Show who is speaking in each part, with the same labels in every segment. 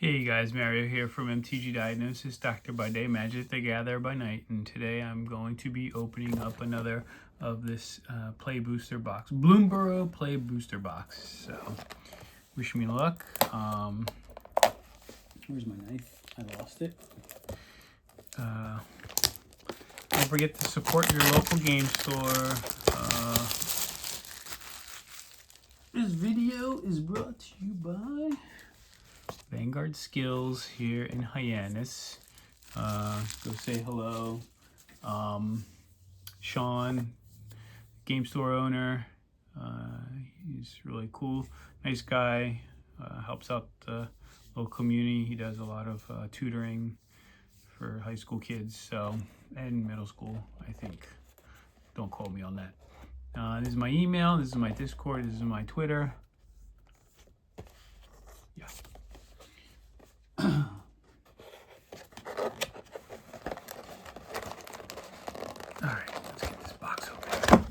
Speaker 1: Hey guys, Mario here from MTG Diagnosis, Doctor by Day, Magic the Gatherer by Night, and today I'm going to be opening up another of this Play Booster box, Bloomburrow Play Booster box. So, wish me luck. Where's my knife? I lost it. Don't forget to support your local game store. This video is brought to you by Vanguard Skills here in Hyannis. Go say hello. Sean, game store owner. He's really cool. Nice guy. Helps out the local community. He does a lot of tutoring for high school kids, and middle school, I think. Don't quote me on that. This is my email. This is my Discord. This is my Twitter. Yeah. Alright, let's get this box open.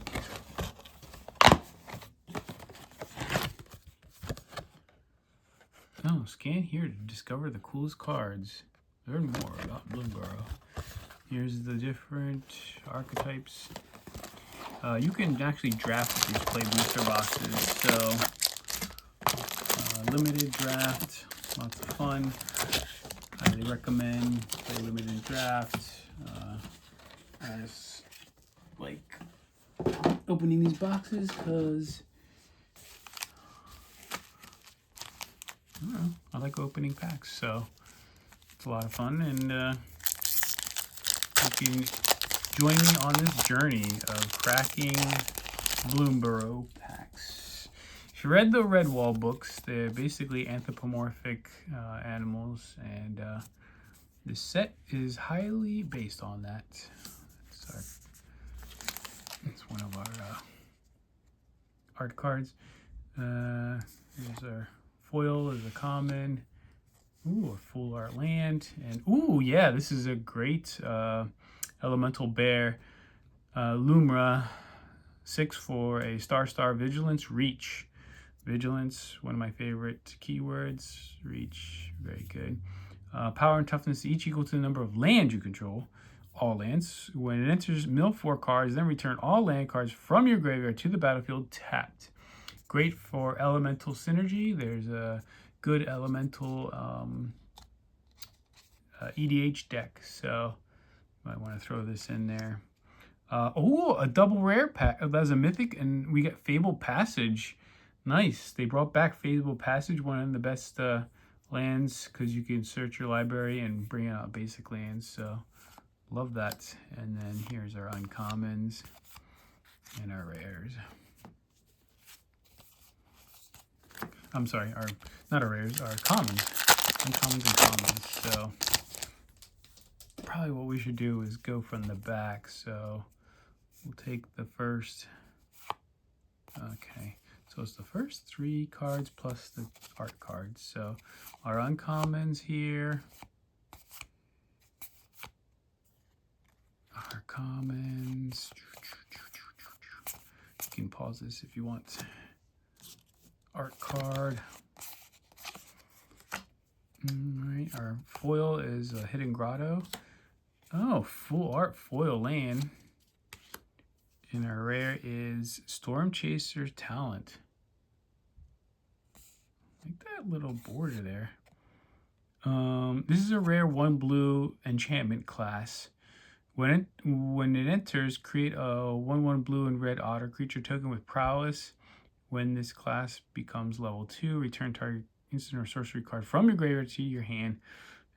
Speaker 1: Oh, scan here to discover the coolest cards. Learn more about Bloomburrow. Here's the different archetypes. You can actually draft these Play Booster boxes, so limited draft, lots of fun. Highly recommend play limited draft. I just like opening these boxes because I like opening packs, so it's a lot of fun, and hope you join me on this journey of cracking Bloomburrow packs. If you read the Redwall books, they're basically anthropomorphic animals, and this set is highly based on that. It's one of our art cards. Here's our foil is a common. Ooh, a full art land. And ooh, yeah, this is a great elemental bear. Lumra, 6 for a star vigilance, reach. Vigilance, one of my favorite keywords. Reach, very good. Power and toughness each equal to the number of land you control. All lands. When it enters, mill 4 cards, then return all land cards from your graveyard to the battlefield tapped. Great for elemental synergy. There's a good elemental EDH deck, so might want to throw this in there. Oh, a double rare pack. That's a mythic, and we get Fabled Passage. Nice. They brought back Fabled Passage, one of the best lands, because you can search your library and bring out basic lands, so love that. And then here's our uncommons and our rares. I'm sorry, not our rares, our commons. Uncommons and commons. So probably what we should do is go from the back. So we'll take the first. Okay, so it's the first 3 cards plus the art cards. So our uncommons here. Our commons. You can pause this if you want. Art card. Alright, our foil is a Hidden Grotto. Oh, full art foil land. And our rare is Storm Chaser's Talent. Like that little border there. This is a rare 1 blue enchantment class. When it enters, create a 1/1 blue and red otter creature token with prowess. When this class becomes level 2, return target instant or sorcery card from your graveyard to your hand,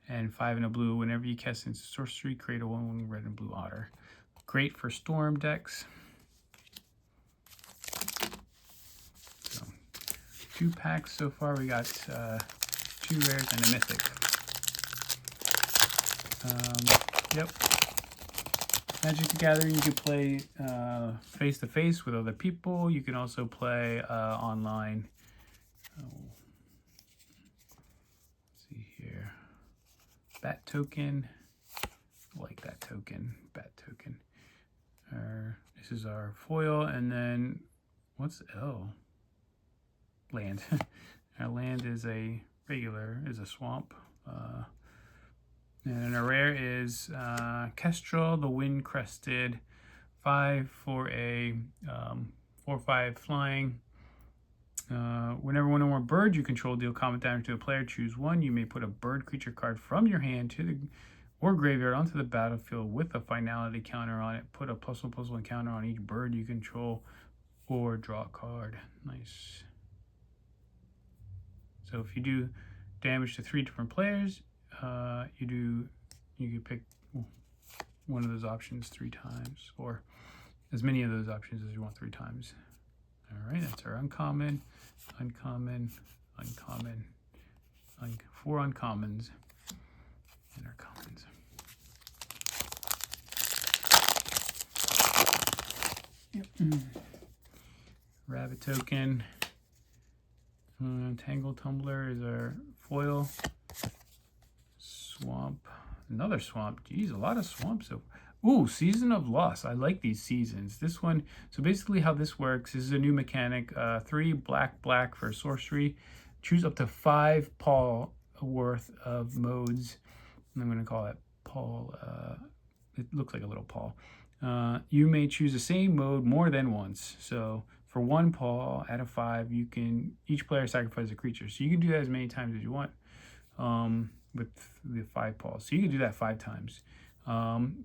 Speaker 1: and 5 and a blue. Whenever you cast instant sorcery, create a 1/1 red and blue otter. Great for storm decks. So, 2 packs so far. We got 2 rares and a mythic. Yep. Magic the Gathering, you can play face-to-face with other people. You can also play online. Let's see here. Bat token. I like that token. Bat token. This is our foil, and then what's land? Our land is a regular is a swamp. And a rare is Kestrel, the Wind Crested, 5 for a 4/5 flying. Whenever one or more birds you control deal combat damage to a player, choose one. You may put a bird creature card from your hand to the or graveyard onto the battlefield with a finality counter on it. Put a +1/+1 counter on each bird you control or draw a card. Nice. So if you do damage to 3 different players, you can pick one of those options 3 times, or as many of those options as you want 3 times. All right, that's our uncommon, uncommon, uncommon, 4 uncommons, and our commons. Yep. Rabbit token. Tangle Tumbler is our foil. Swamp. Another swamp. Geez, a lot of swamps. So, ooh, Season of Loss. I like these seasons. This one, so basically how this works, this is a new mechanic. 3 black for sorcery. Choose up to 5 paw worth of modes. I'm going to call it paw. It looks like a little paw. You may choose the same mode more than once. So for 1 paw out of 5, you can each player sacrifice a creature. So you can do that as many times as you want with the 5 paws. So you can do that 5 times.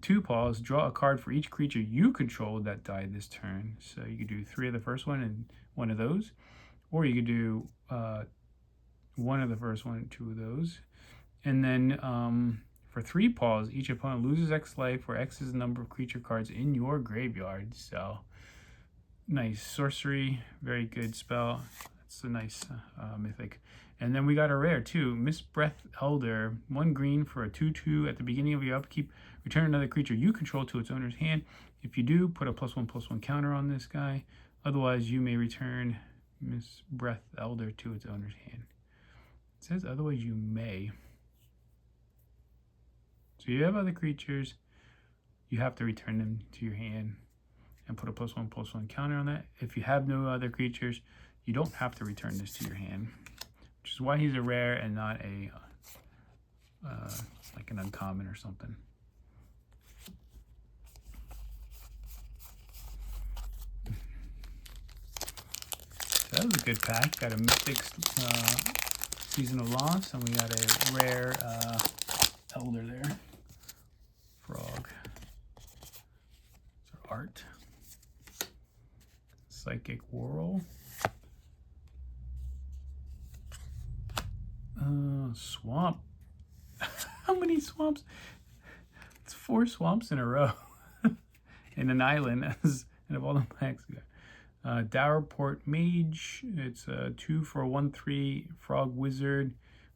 Speaker 1: 2 paws, draw a card for each creature you control that died this turn. So you could do 3 of the first one and 1 of those, or you could do 1 of the first one and 2 of those. And then for 3 paws, each opponent loses X life, where X is the number of creature cards in your graveyard. So nice sorcery, very good spell. That's a nice mythic. And then we got a rare too, Mistbreath Elder, 1 green for a 2/2. At the beginning of your upkeep, return another creature you control to its owner's hand. If you do, put a +1/+1 counter on this guy. Otherwise, you may return Mistbreath Elder to its owner's hand. It says otherwise you may. So you have other creatures, you have to return them to your hand and put a +1/+1 counter on that. If you have no other creatures, you don't have to return this to your hand, which is why he's a rare and not a like an uncommon or something. So that was a good pack. Got a mythic Season of Loss, and we got a rare Elder there. Frog. So art. Psychic Whirl. Swamp. How many swamps? It's 4 swamps in a row. In an island, and of all the packs we got. Dowerport Mage. It's a 2 for a 1/3 Frog Wizard.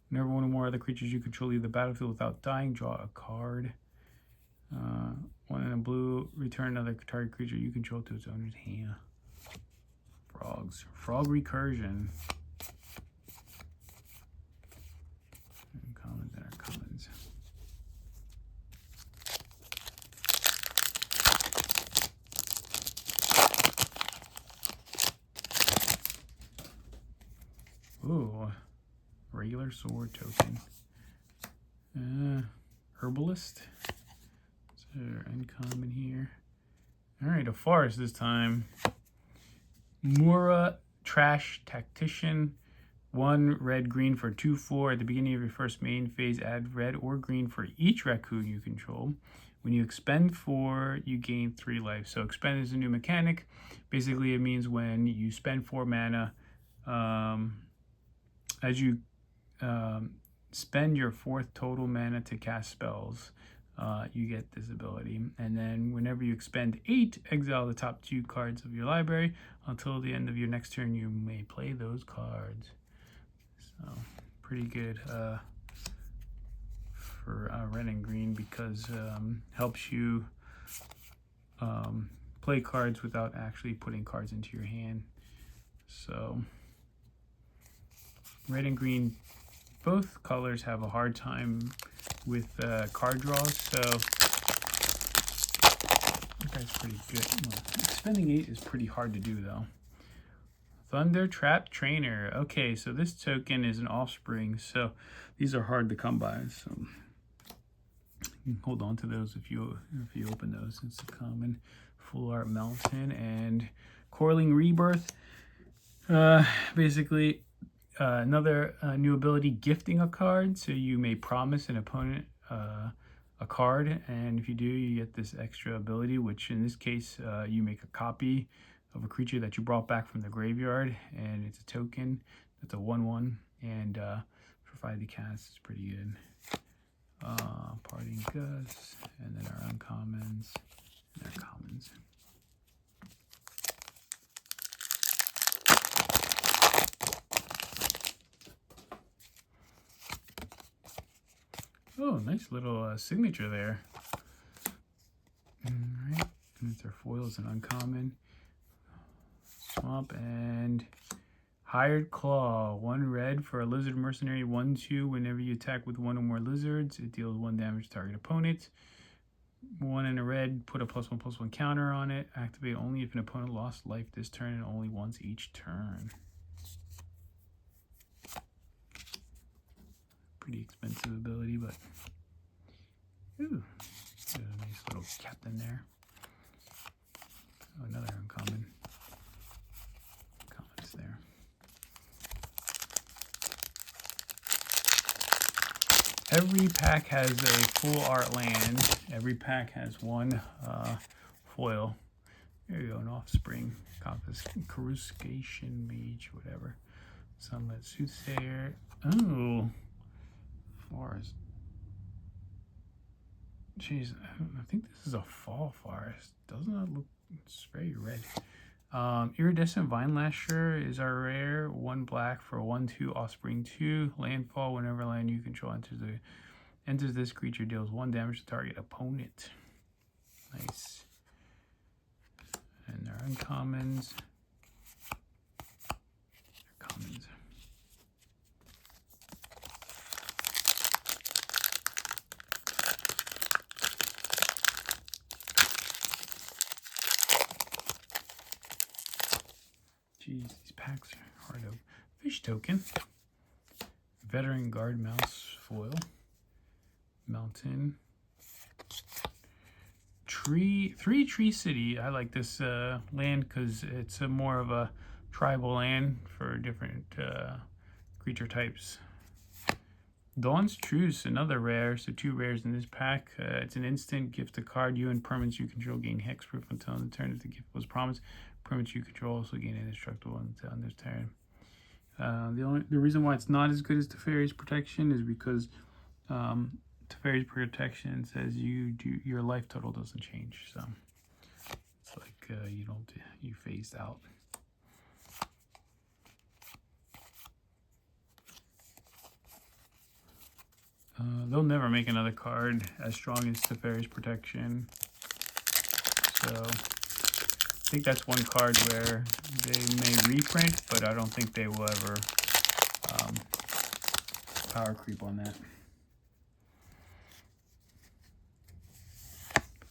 Speaker 1: Whenever one or more other creatures you control leave the battlefield without dying, draw a card. 1 in a blue, return another target creature you control to its owner's hand. Frogs. Frog Recursion. Commons and our commons. Ooh, regular sword token. Herbalist. So uncommon here. All right, a forest this time. Mura Trash Tactician. 1 red-green for 2/4. At the beginning of your first main phase, add red or green for each raccoon you control. When you expend 4, you gain 3 life. So expend is a new mechanic. Basically, it means when you spend 4 mana, as you spend your 4th total mana to cast spells, you get this ability. And then whenever you expend 8, exile the top 2 cards of your library. Until the end of your next turn, you may play those cards. So pretty good for red and green, because helps you play cards without actually putting cards into your hand. So red and green, both colors have a hard time with card draws, so that guy's pretty good. Well, spending 8 is pretty hard to do though. Thunder Trap Trainer. Okay, so this token is an offspring, so these are hard to come by. So you can hold on to those if you open those. It's a common Full Art Mountain and Coiling Rebirth. Basically, another new ability, gifting a card. So you may promise an opponent a card, and if you do, you get this extra ability, which in this case, you make a copy of a creature that you brought back from the graveyard, and it's a token. It's a 1/1, and for 5 to cast, it's pretty good. Parting Gus, and then our uncommons, and our commons. Oh, nice little signature there. All right, and it's our foils and uncommon. Swamp and Hired Claw. 1 red for a lizard mercenary. 1/2. Whenever you attack with 1 or more lizards, it deals 1 damage to target opponent. 1 and a red. Put a +1/+1 counter on it. Activate only if an opponent lost life this turn and only once each turn. Pretty expensive ability, but ooh, there's a nice little captain there. Oh, another uncommon. Commons there. Every pack has a full art land. Every pack has 1 foil. There you go, an offspring. Coruscation Mage, whatever. Sunlit Soothsayer. Oh, forest. Jeez, I think this is a fall forest. Doesn't it look? It's very red. Iridescent Vine Lasher is our rare. 1 black for 1/2 offspring 2 landfall. Whenever land you control enters this creature, deals 1 damage to target opponent. Nice. And our uncommons. Our commons. Jeez, these packs are hard to. Fish token. Veteran Guard Mouse foil. Mountain. Tree City. I like this land because it's more of a tribal land for different creature types. Dawn's Truce, another rare, so 2 rares in this pack. It's an instant. Gift a card. You and permanents you control gain hexproof until end of turn if the gift was promised. Permanents you control also gain indestructible until end of turn. The reason why it's not as good as Teferi's Protection is because Teferi's Protection says your life total doesn't change, so it's like you phased out. They'll never make another card as strong as Teferi's Protection, so I think that's 1 card where they may reprint, but I don't think they will ever power creep on that.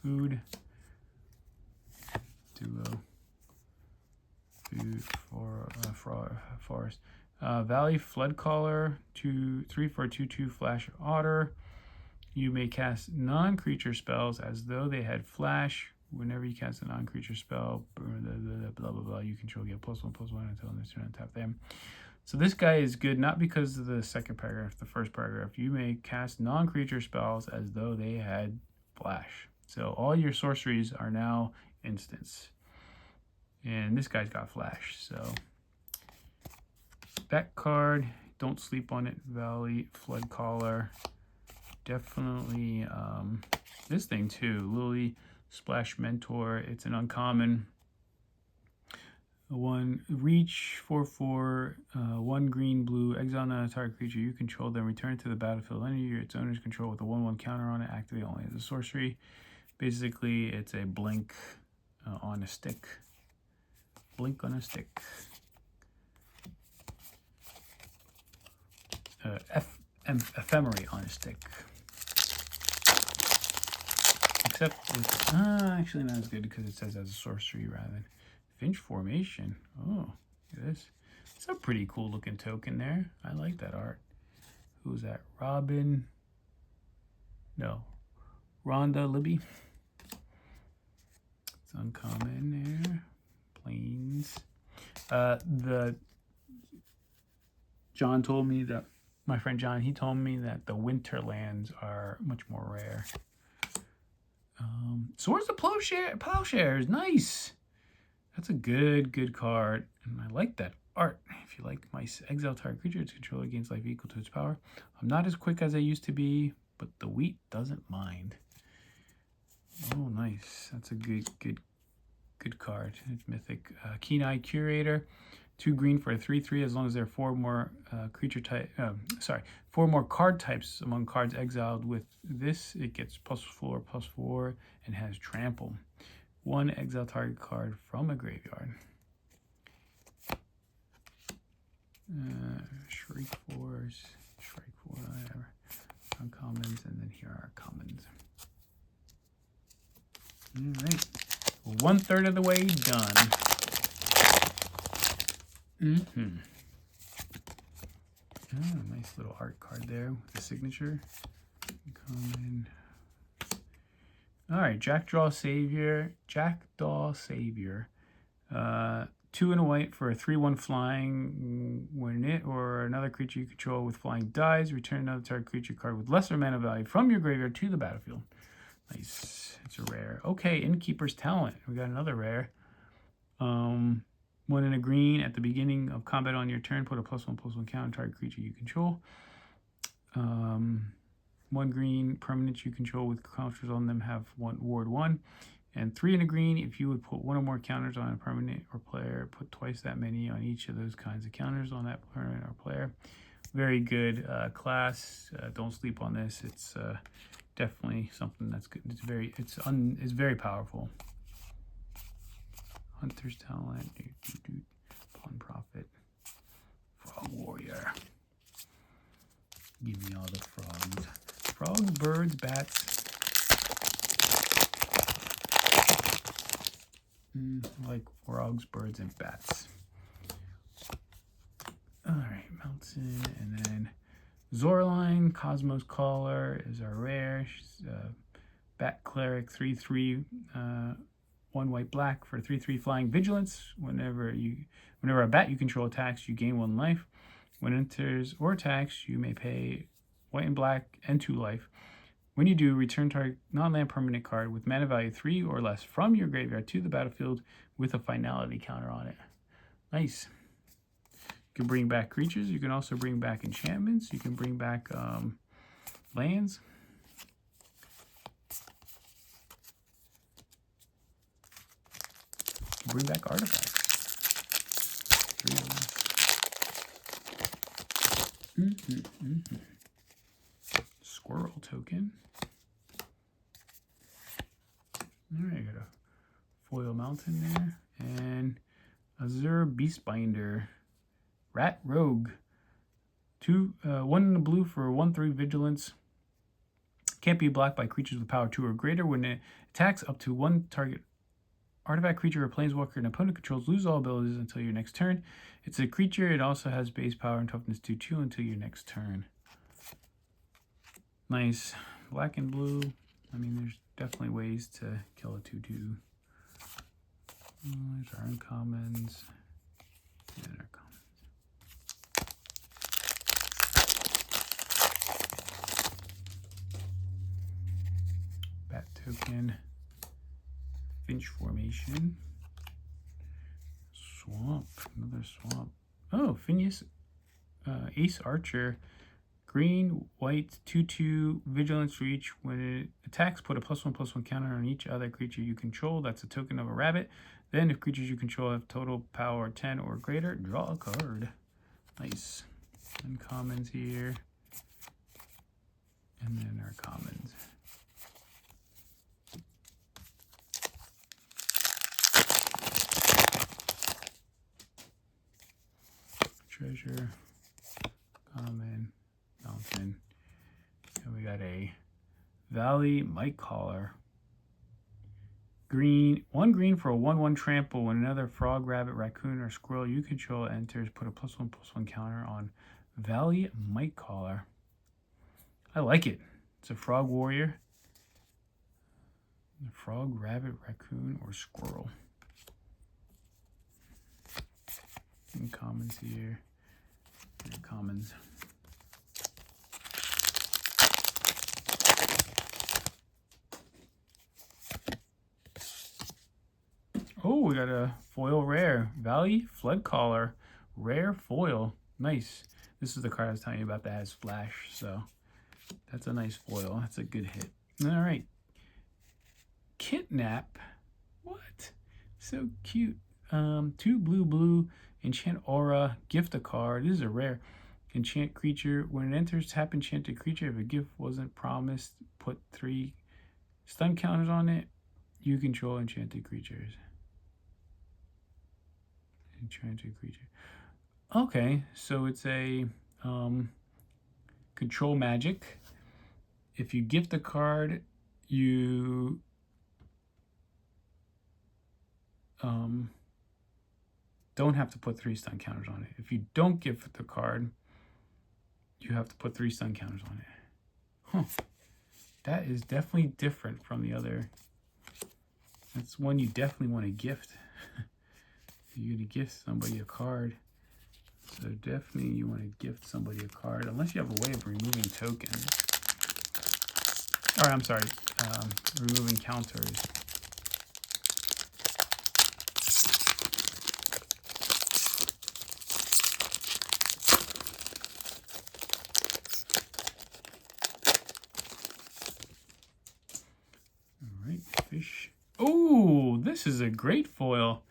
Speaker 1: Food. Duo. Food for forest. Valley Floodcaller. 3 for a 2/2 Flash Otter. You may cast non-creature spells as though they had flash. Whenever you cast a non-creature spell, blah blah blah, you control get +1/+1 until next turn. Untap them. So this guy is good not because of the second paragraph, the first paragraph. You may cast non-creature spells as though they had flash. So all your sorceries are now instants, and this guy's got flash. So that card, don't sleep on it. Valley Floodcaller, definitely. This thing too, Lily Splash Mentor. It's an uncommon. 1 reach 4/4, 1 green blue. Exile a target creature you control, then return to the battlefield under its owner's control with a 1/1 counter on it. Activate only as a sorcery. Basically, it's a blink on a stick. Blink on a stick. Ephemery on a stick. Except it's actually not as good because it says as a sorcery rather than Finch Formation. Oh, Look at this. It's a pretty cool looking token there. I like that art. Who's that? Robin? No. Rhonda Libby. It's uncommon there. Plains. John told me that, my friend John, he told me that the Winterlands are much more rare. Swords of Plowshares, nice. That's a good card, and I like that art. If you like mice, exile target creature, its controller gains life equal to its power. I'm not as quick as I used to be, but the wheat doesn't mind. Oh, nice. That's a good card. It's mythic. Keen-Eyed Curator. 2 green for a 3/3 as long as there are 4 more four more card types among cards exiled. With this, it gets +4/+4 and has trample. 1 exile target card from a graveyard. Shrike Force, whatever. Uncommons, and then here are commons. All right, 1/3 of the way done. Oh, nice little art card there with the signature. Common. All right, Jackdaw Savior. 2 and a white for a 3/1 flying. When it or another creature you control with flying dies, return another target creature card with lesser mana value from your graveyard to the battlefield. Nice. It's a rare. Okay, Innkeeper's Talent. We got another rare. 1 in a green at the beginning of combat on your turn. Put a +1/+1 counter on target creature you control. 1 green permanents you control with counters on them have ward 1. And 3 in a green, if you would put 1 or more counters on a permanent or player, put twice that many on each of those kinds of counters on that permanent or player. Very good class. Don't sleep on this. It's definitely something that's good. It's very powerful. Hunter's Talent, Pawn Prophet, Frog Warrior. Give me all the frogs. Frogs, birds, bats. Like frogs, birds, and bats. Alright, Melton, and then Zorline, Cosmos Caller is our rare. She's Bat Cleric, 3/3. 1 white black for 3/3 flying vigilance. Whenever a bat you control attacks, you gain 1 life. When it enters or attacks, you may pay white and black and 2 life. When you do, return target non-land permanent card with mana value 3 or less from your graveyard to the battlefield with a finality counter on it. Nice. You can bring back creatures. You can also bring back enchantments. You can bring back lands. Bring back artifacts. 3 of them. Squirrel token. Alright, got a foil mountain there. And Azure Beastbinder. Rat Rogue. 1 in the blue for 1/3 vigilance. Can't be blocked by creatures with power 2 or greater. When it attacks up to 1 target artifact, creature, or planeswalker an opponent controls lose all abilities until your next turn. It's a creature. It also has base power and toughness 2/2 until your next turn. Nice. Black and blue. I mean, there's definitely ways to kill a 2/2. There's our uncommons. And our commons. Bat token. Finch formation. Swamp. Another swamp. Oh, Phineas. Ace Archer. Green, white, 2/2, vigilance for each. When it attacks, put a +1/+1 counter on each other creature you control. That's a token of a rabbit. Then, if creatures you control have total power 10 or greater, draw a card. Nice. Uncommons here. And then our commons. Treasure. Common. Mountain. And we got a Valley Might Caller. Green, 1 green for a 1/1 trample. When another frog, rabbit, raccoon, or squirrel you control enters, put a +1/+1 counter on Valley Might Caller. I like it. It's a frog warrior. A frog, rabbit, raccoon, or squirrel. Any commons here? Commons. Oh, we got a foil rare. Valley Flood Caller. Rare foil. Nice. This is the card I was telling you about that has flash. So that's a nice foil. That's a good hit. All right. Kidnap. What? So cute. 2 blue. Enchant Aura. Gift a card. This is a rare. Enchant creature. When it enters, tap enchanted creature. If a gift wasn't promised, put 3 stun counters on it. You control enchanted creatures. Enchanted creature. Okay, so it's a control magic. If you gift a card, you don't have to put 3 stun counters on it. If you don't gift the card, you have to put 3 stun counters on it. Huh. That is definitely different from the other. That's one you definitely want to gift. You're going to gift somebody a card. So definitely you want to gift somebody a card. Unless you have a way of removing tokens. Or I'm sorry. Removing counters. Alright, fish. Oh, this is a great foil.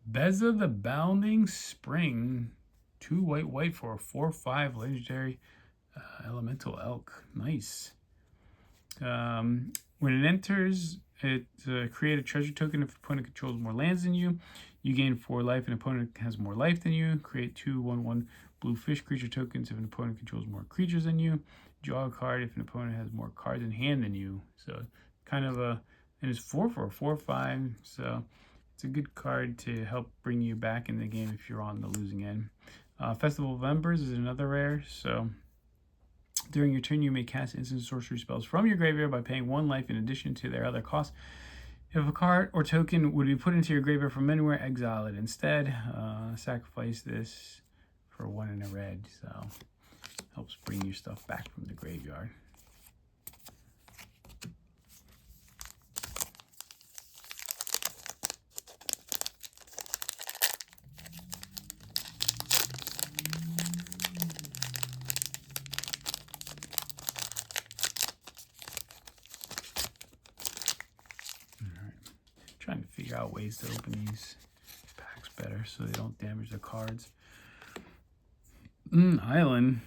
Speaker 1: Beza the Bounding Spring. 2 white for a 4/5 legendary elemental elk. Nice. When it enters, it create a treasure token if opponent controls more lands than you. You gain 4 life and opponent has more life than you. Create 2 1/1 blue fish creature tokens if an opponent controls more creatures than you. Draw a card if an opponent has more cards in hand than you. So kind of a, and it's 4 for a 4/5. So it's a good card to help bring you back in the game if you're on the losing end. Festival of Embers is another rare. So during your turn, you may cast instant sorcery spells from your graveyard by paying 1 life in addition to their other costs. If a card or token would be put into your graveyard from anywhere, exile it instead. Sacrifice this for 1 in a red. So helps bring your stuff back from the graveyard. Trying to figure out ways to open these packs better so they don't damage the cards. Island.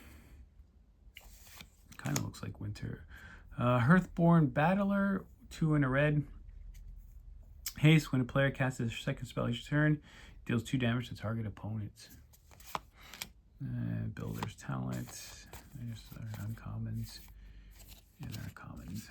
Speaker 1: Kind of looks like winter. Hearthborn Battler, 2 in a red. Haste, when a player casts a second spell each turn, deals 2 damage to target opponents. Builder's Talent. There's our uncommons and our commons.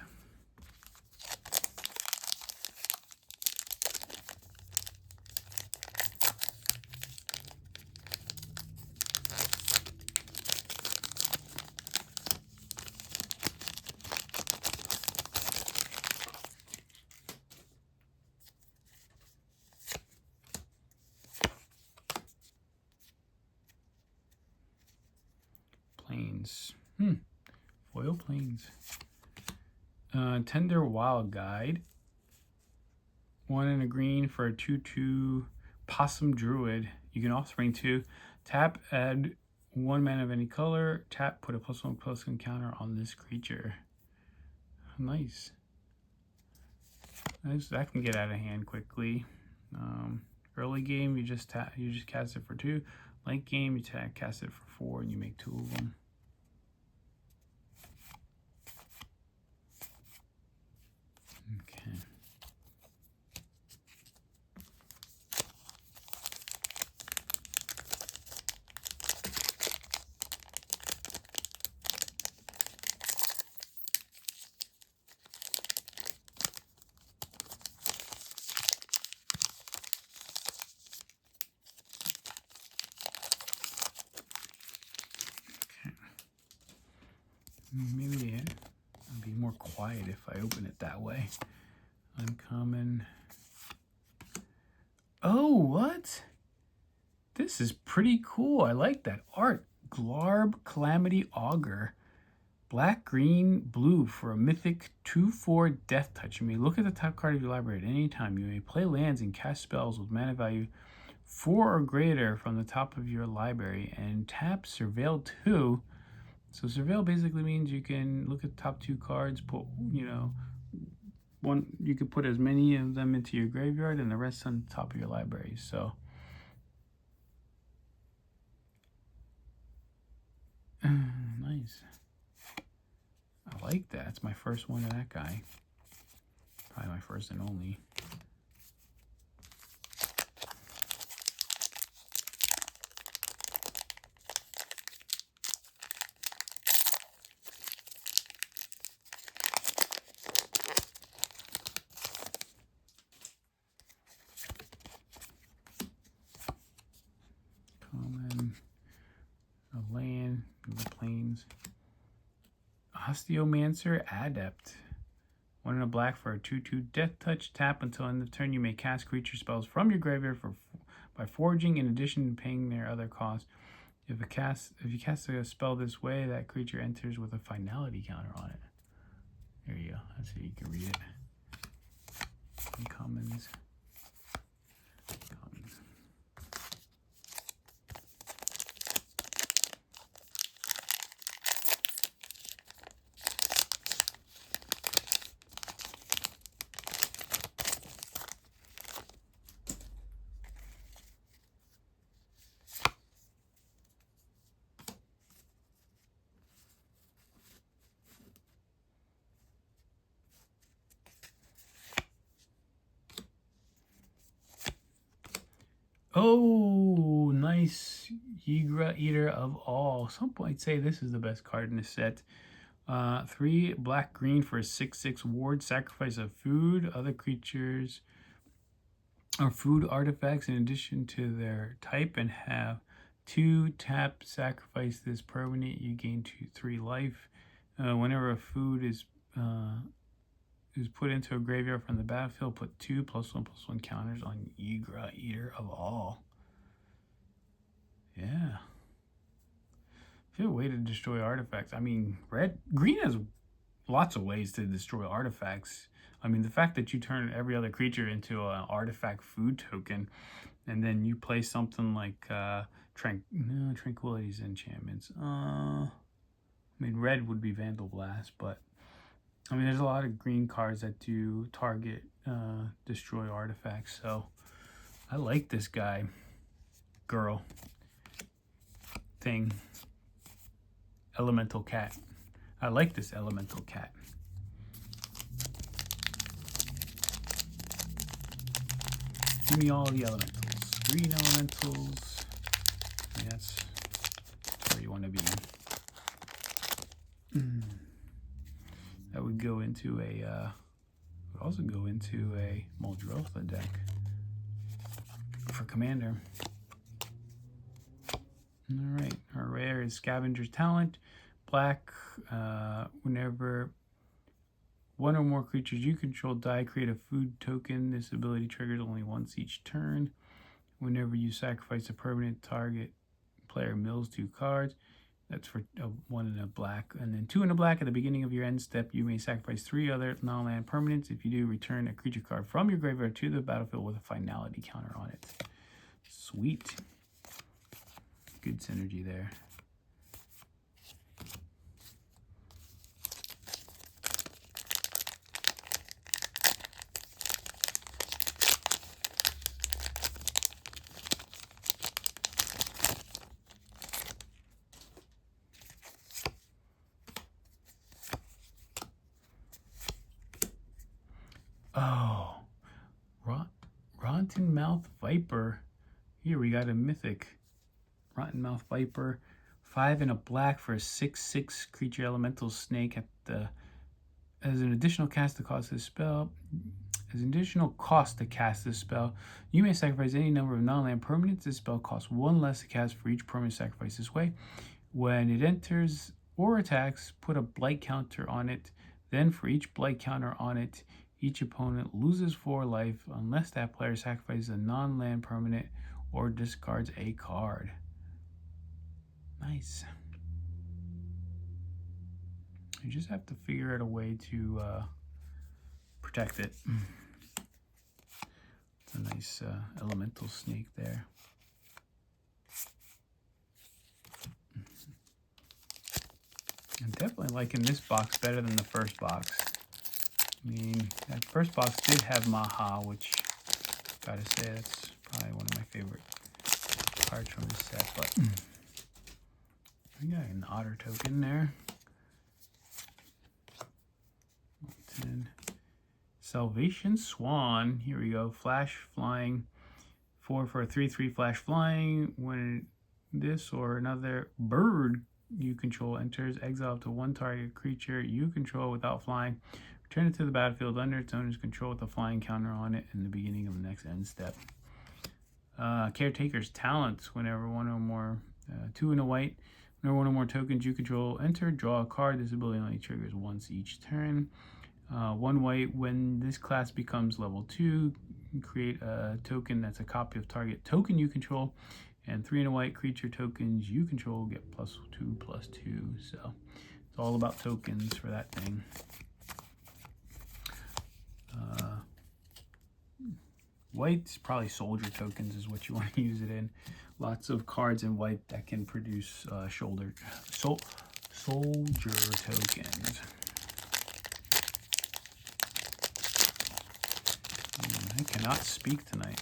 Speaker 1: Plains. Foil Plains. Tender Wild Guide. 1 in a green for a 2/2 Possum Druid. You can offspring 2. Tap, add 1 mana of any color. Tap, put a +1/+1 counter on this creature. Nice. That can get out of hand quickly. Early game, you just cast it for 2. Late game, you cast it for 4, and you make 2 of them. Okay. maybe it'll be more quiet if I open it that way. Uncommon. Oh, what? This is pretty cool. I like that art. Glarb Calamity Augur. Black, green, blue for a mythic 2/4 death touch. You may look at the top card of your library at any time. You may play lands and cast spells with mana value 4 or greater from the top of your library and tap Surveil 2. So Surveil basically means you can look at the top 2 cards, put, one, you could put as many of them into your graveyard and the rest on the top of your library. So nice. I like that. It's my first one of that guy. Probably my first and only. Common. A land. The plains. Osteomancer Adept. 1 and a black for a 2/2 death touch. Tap until end of turn. You may cast creature spells from your graveyard by foraging in addition to paying their other costs. If you cast a spell this way, that creature enters with a finality counter on it. There you go. That's how you can read it. Uncommons. Oh, nice. Yigra, Eater of All. Some might say this is the best card in the set. 3 black green for a 6/6 ward. Sacrifice of food, other creatures, or food artifacts in addition to their type, and have 2 tap. Sacrifice this permanent. You gain 3 life. Whenever a food is put into a graveyard from the battlefield, put 2 +1/+1 counters on Yigra, Eater of All. Yeah. Good way to destroy artifacts. I mean, green has lots of ways to destroy artifacts. I mean, the fact that you turn every other creature into an artifact food token, and then you play something like Tranquility's enchantments. I mean, red would be Vandal Blast, but I mean, there's a lot of green cards that do target, destroy artifacts. So I like this guy, girl, thing, elemental cat. I like this elemental cat. Give me all the elementals. Green elementals. Yeah, that's where you want to be. That would go into a, would also go into a Muldrotha deck for Commander. Alright, our rare is Scavenger's Talent. Black, whenever 1 or more creatures you control die, create a food token. This ability triggers only once each turn. Whenever you sacrifice a permanent, target player mills 2 cards. That's for 1 and a black. And then 2 and a black at the beginning of your end step. You may sacrifice 3 other non-land permanents. If you do, return a creature card from your graveyard to the battlefield with a finality counter on it. Sweet. Good synergy there. Oh, Rotten Mouth Viper. Here we got a mythic. Rotten Mouth Viper. 5 and a black for a 6/6 creature elemental snake. As an additional cost to cast this spell, you may sacrifice any number of non-land permanents. This spell costs 1 less to cast for each permanent sacrifice this way. When it enters or attacks, put a blight counter on it. Then for each blight counter on it, each opponent loses 4 life unless that player sacrifices a non-land permanent or discards a card. Nice. You just have to figure out a way to protect it. It's a nice elemental snake there. I'm definitely liking this box better than the first box. I mean, that first box did have Maha, which, gotta say, that's probably one of my favorite cards from this set. But we got an otter token there. 10. Salvation Swan. Here we go. Flash flying. 4 for a 3/3 flash flying. When this or another bird you control enters, exile to 1 target creature you control without flying. Return it to the battlefield under its owner's control with a flying counter on it in the beginning of the next end step. Caretaker's Talent. Whenever one or more, 2 and a white. Whenever one or more tokens you control enter, draw a card. This ability only triggers once each turn. 1 white. When this class becomes level 2, create a token that's a copy of target token you control. And 3 and a white creature tokens you control get +2/+2. So it's all about tokens for that thing. White's probably soldier tokens is what you want to use it in. Lots of cards in white that can produce soldier tokens. I cannot speak tonight.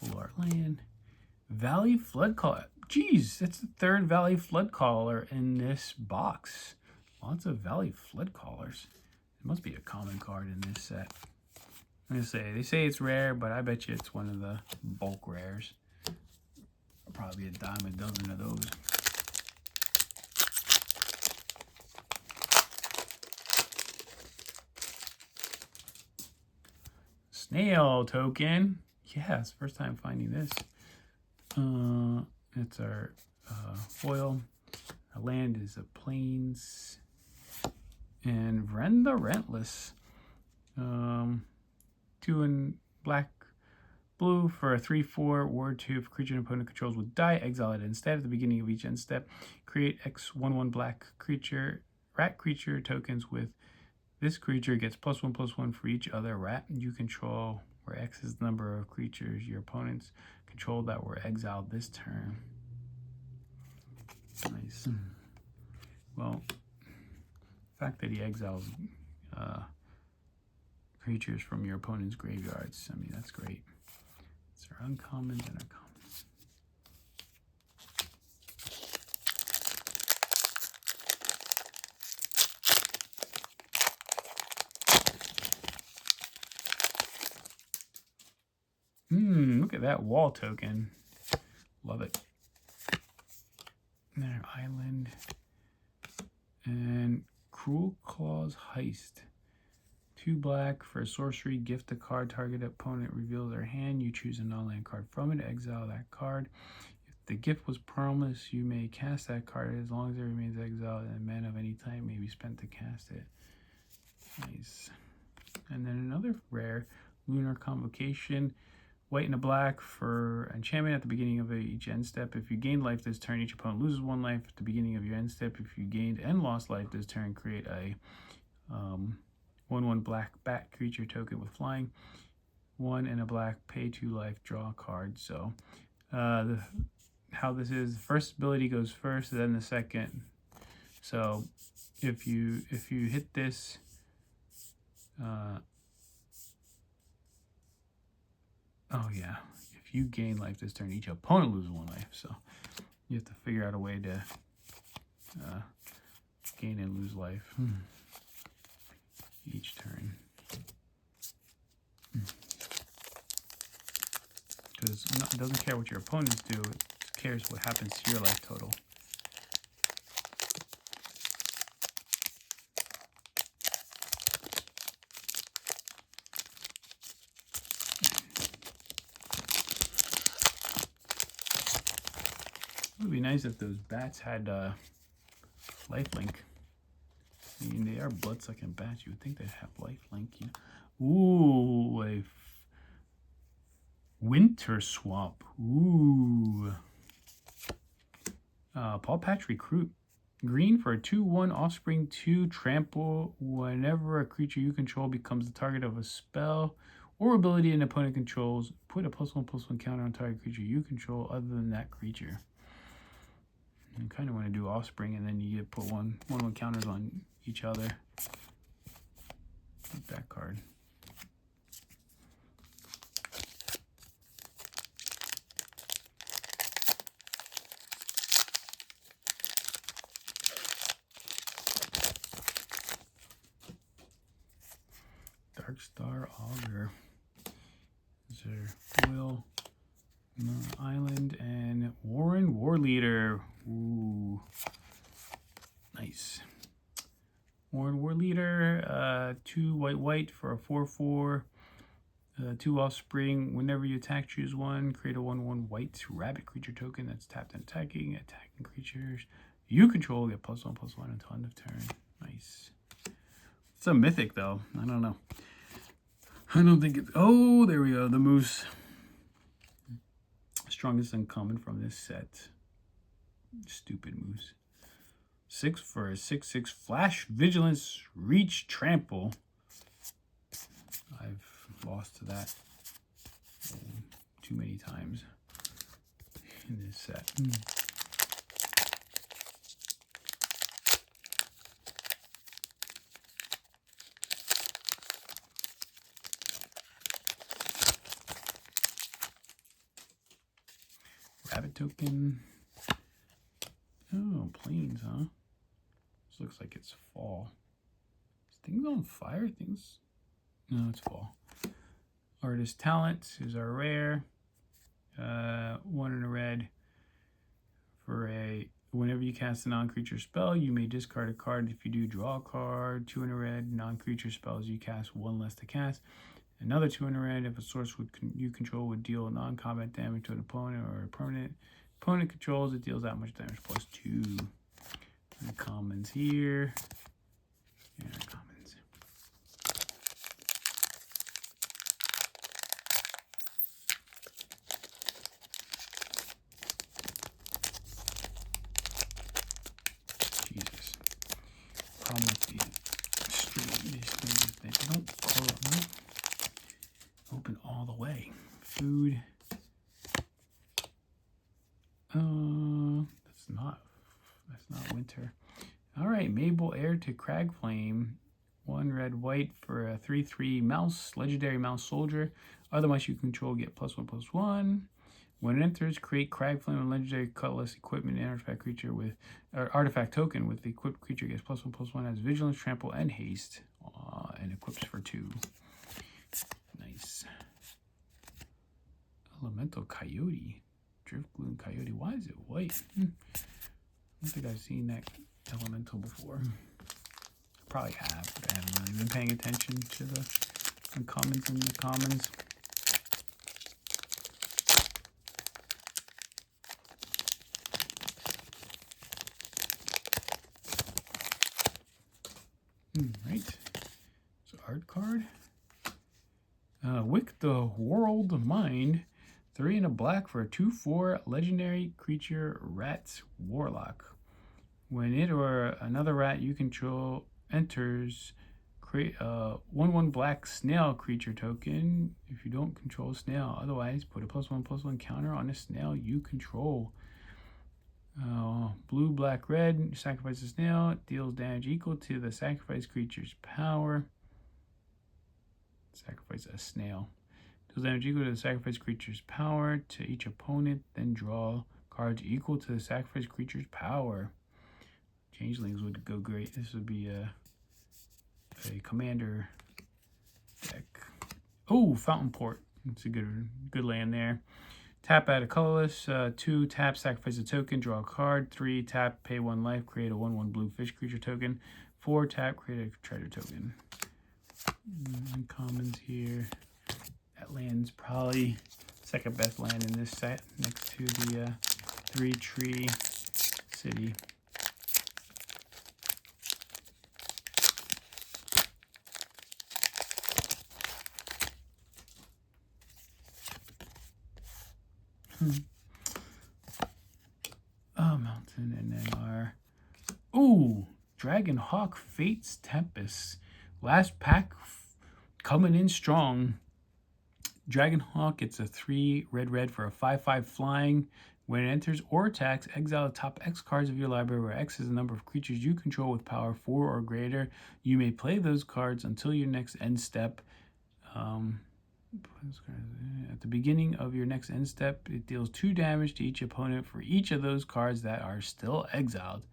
Speaker 1: Full art land. Valley Flood Caller. Jeez, that's the 3rd Valley Flood Caller in this box. Lots of Valley Flood Callers. It must be a common card in this set. I'm gonna say, they say it's rare, but I bet you it's one of the bulk rares. Probably a dime a dozen of those. Snail token. Yeah, it's the first time finding this. It's our foil. Our land is a plains. And Vren the Rentless. 2 in black, blue for a 3/4 ward 2. If creature and opponent controls would die, exile it instead at the beginning of each end step. Create X/1/1 black creature, rat creature tokens with this creature gets +1/+1 for each other rat you control, where X is the number of creatures your opponents control that were exiled this turn. Nice. Well, the fact that he exiles creatures from your opponent's graveyards, I mean, that's great. It's our uncommons and our commons. Look at that wall token. Love it. There, island. And Cruel Claws Heist. 2 black for a sorcery. Gift a card. Target opponent reveals their hand. You choose a non-land card from it. Exile that card. If the gift was permanent, you may cast that card as long as it remains exiled, and mana of any type may be spent to cast it. Nice. And then another rare, Lunar Convocation. White and a black for enchantment at the beginning of each end step. If you gain life this turn, each opponent loses 1 life at the beginning of your end step. If you gained and lost life this turn, create a 1/1 black bat creature token with flying. 1 and a black, pay 2 life, draw a card. So how this is, the first ability goes first, then the second. So if you hit this, oh yeah, if you gain life this turn, each opponent loses 1 life. So you have to figure out a way to gain and lose life each turn. Because it doesn't care what your opponents do, it cares what happens to your life total. It would be nice if those bats had lifelink. I mean, they are blood-sucking bats. You would think they'd have lifelink. You know? Ooh, a winter swamp. Ooh. Paw Patch Recruit. Green for a 2/1 offspring 2 trample. Whenever a creature you control becomes the target of a spell or ability an opponent controls, put a +1/+1 counter on target creature you control other than that creature. You kind of want to do offspring, and then you get put one counters on each other. Like that card. Darkstar Augur. Is there Foil, Island, and Warren Warleader. Ooh, nice. Warren Warleader, 2 white for a 4/4. 2 offspring. Whenever you attack, choose one. Create a 1/1 white rabbit creature token that's tapped and attacking. Attacking creatures you control get +1/+1 until end of turn. Nice. It's a mythic though. I don't know. I don't think it's... Oh, there we go. The Moose. Strongest uncommon from this set. Stupid Moose. 6 for a 6/6 Flash Vigilance Reach Trample. I've lost to that too many times in this set. Rabbit token. Oh, planes, huh? This looks like it's fall. Is things on fire? Things? No, it's fall. Artist Talent is our rare. 1 in a red. For a whenever you cast a non-creature spell, you may discard a card. If you do, draw a card. 2 in a red. Non-creature spells you cast 1 less to cast. Another 2 in a red. If a source you control would deal non-combat damage to an opponent or a permanent opponent controls, it deals that much damage +2. And commons here. And commons. Jesus. Problem with the stream, these things, they don't close. Open all the way. Food. That's not winter. All right, Mabel Heir to Cragflame. 1 red white for a 3/3 mouse, legendary mouse soldier. Other mice you control get +1/+1. When it enters, create Cragflame, a legendary cutlass equipment and artifact creature with artifact token with the equipped creature gets +1/+1, has vigilance, trample, and haste, and equips for 2. Nice. Elemental Coyote. Drift Gloom Coyote. Why is it white? I don't think I've seen that elemental before. I probably have, but I haven't really been paying attention to the uncommons and the commons. Right. So art card. Wick the World Mind. 3 and a black for a 2/4 legendary creature rat warlock. When it or another rat you control enters, create a 1/1 black snail creature token. If you don't control snail, otherwise put a +1/+1 counter on a snail you control. Blue, black, red. Sacrifice a snail. It deals damage equal to the sacrificed creature's power. Sacrifice a snail. Deals damage equal to the sacrificed creature's power to each opponent. Then draw cards equal to the sacrificed creature's power. Changelings would go great. This would be a commander deck. Oh, Fountain Port. It's a good land there. Tap, add a colorless. 2, tap, sacrifice a token, draw a card. 3, tap, pay 1 life, create a 1/1 blue fish creature token. 4, tap, create a treasure token. Uncommons here. That land's probably second best land in this set, next to the Three Tree City. Mountain, and then our Dragonhawk Fates Tempest. Last pack coming in strong. Dragonhawk, it's a 3 red for a 5/5 flying. When it enters or attacks, exile the top X cards of your library, where X is the number of creatures you control with power 4 or greater. You may play those cards until your next end step. At the beginning of your next end step, it deals 2 damage to each opponent for each of those cards that are still exiled.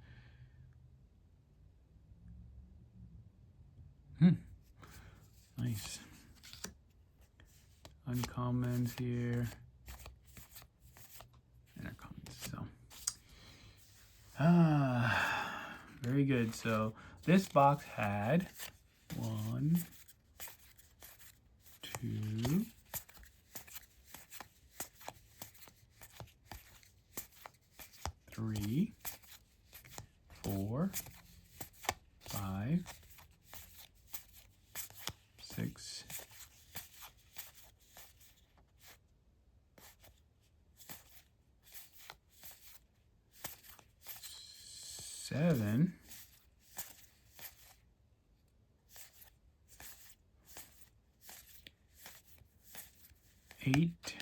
Speaker 1: Nice. Uncommons here. And our commons. So, very good. So this box had 1, 2, 3, 4, 5, 6, 7, 8,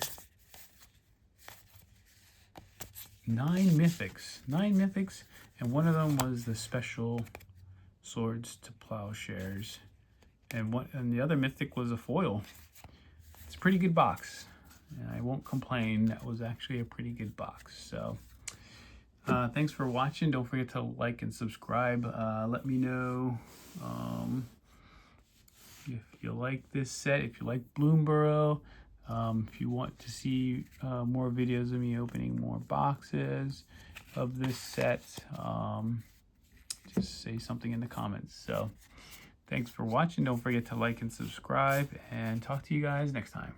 Speaker 1: 9 mythics. 9 mythics, and one of them was the special Swords to Plowshares. And the other mythic was a foil. It's a pretty good box, and I won't complain. That was actually a pretty good box. So thanks for watching. Don't forget to like and subscribe. Let me know if you like this set, if you like Bloomburrow, if you want to see more videos of me opening more boxes of this set. Just say something in the comments. So thanks for watching. Don't forget to like and subscribe, and talk to you guys next time.